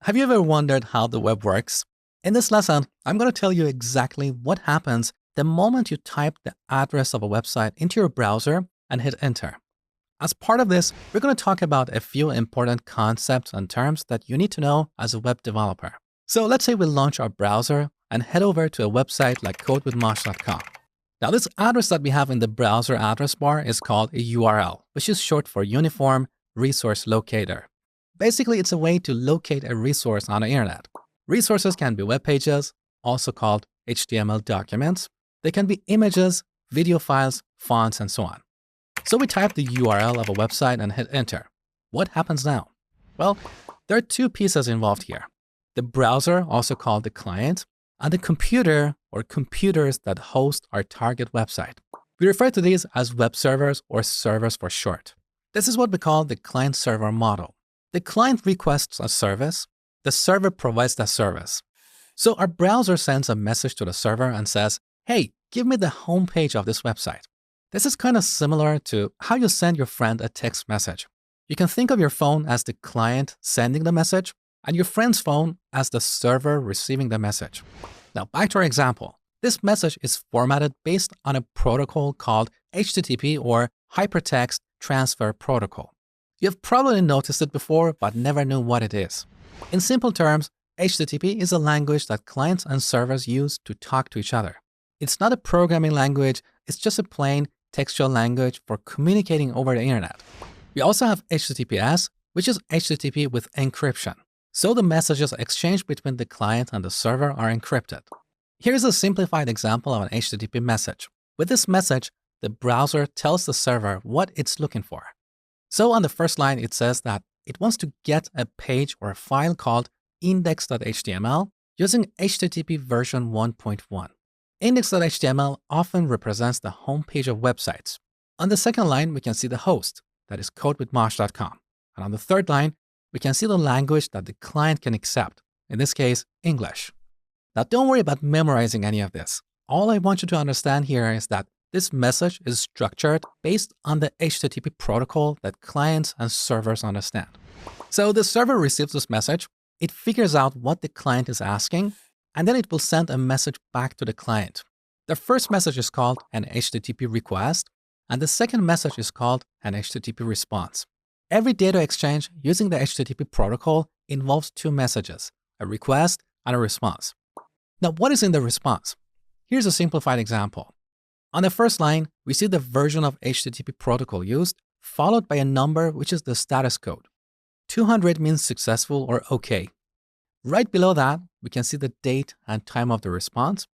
Have you ever wondered how the web works? In this lesson, I'm going to tell you exactly what happens the moment you type the address of a website into your browser and hit enter. As part of this, we're going to talk about a few important concepts and terms that you need to know as a web developer. So let's say we launch our browser and head over to a website like codewithmosh.com. Now, this address that we have in the browser address bar is called a URL, which is short for Uniform Resource Locator. Basically, it's a way to locate a resource on the internet. Resources can be web pages, also called HTML documents. They can be images, video files, fonts, and so on. So we type the URL of a website and hit enter. What happens now? Well, there are two pieces involved here. The browser, also called the client, and the computer or computers that host our target website. We refer to these as web servers or servers for short. This is what we call the client-server model. The client requests a service, the server provides that service. So our browser sends a message to the server and says, hey, give me the homepage of this website. This is kind of similar to how you send your friend a text message. You can think of your phone as the client sending the message and your friend's phone as the server receiving the message. Now back to our example. This message is formatted based on a protocol called HTTP or Hypertext Transfer Protocol. You've probably noticed it before, but never knew what it is. In simple terms, HTTP is a language that clients and servers use to talk to each other. It's not a programming language, it's just a plain textual language for communicating over the internet. We also have HTTPS, which is HTTP with encryption. So the messages exchanged between the client and the server are encrypted. Here's a simplified example of an HTTP message. With this message, the browser tells the server what it's looking for. So on the first line, it says that it wants to get a page or a file called index.html using HTTP version 1.1. Index.html often represents the homepage of websites. On the second line, we can see the host, that is codewithmosh.com. And on the third line, we can see the language that the client can accept, in this case, English. Now, don't worry about memorizing any of this. All I want you to understand here is that this message is structured based on the HTTP protocol that clients and servers understand. So the server receives this message, it figures out what the client is asking, and then it will send a message back to the client. The first message is called an HTTP request, and the second message is called an HTTP response. Every data exchange using the HTTP protocol involves two messages, a request and a response. Now, what is in the response? Here's a simplified example. On the first line, we see the version of HTTP protocol used, followed by a number which is the status code. 200 means successful or OK. Right below that, we can see the date and time of the response.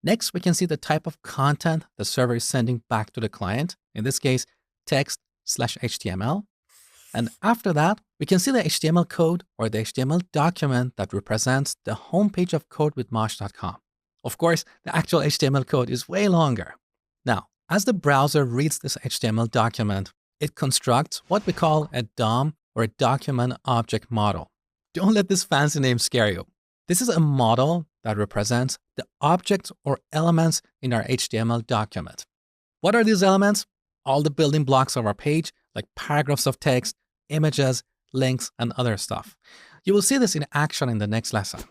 Next, we can see the type of content the server is sending back to the client, in this case, text/HTML. And after that, we can see the HTML code or the HTML document that represents the homepage of codewithmosh.com. Of course, the actual HTML code is way longer. Now, as the browser reads this HTML document, it constructs what we call a DOM or a document object model. Don't let this fancy name scare you. This is a model that represents the objects or elements in our HTML document. What are these elements? All the building blocks of our page, like paragraphs of text, images, links, and other stuff. You will see this in action in the next lesson.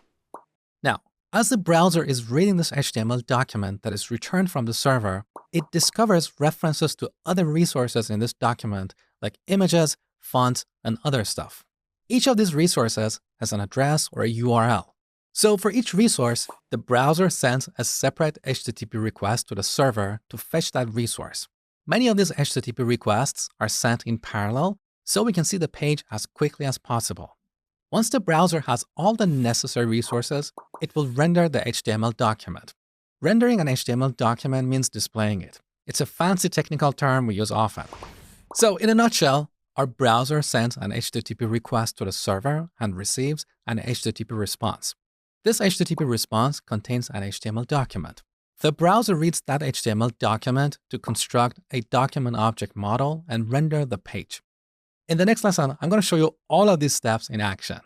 Now, as the browser is reading this HTML document that is returned from the server, it discovers references to other resources in this document, like images, fonts, and other stuff. Each of these resources has an address or a URL. So for each resource, the browser sends a separate HTTP request to the server to fetch that resource. Many of these HTTP requests are sent in parallel, so we can see the page as quickly as possible. Once the browser has all the necessary resources, it will render the HTML document. Rendering an HTML document means displaying it. It's a fancy technical term we use often. So in a nutshell, our browser sends an HTTP request to the server and receives an HTTP response. This HTTP response contains an HTML document. The browser reads that HTML document to construct a document object model and render the page. In the next lesson, I'm going to show you all of these steps in action.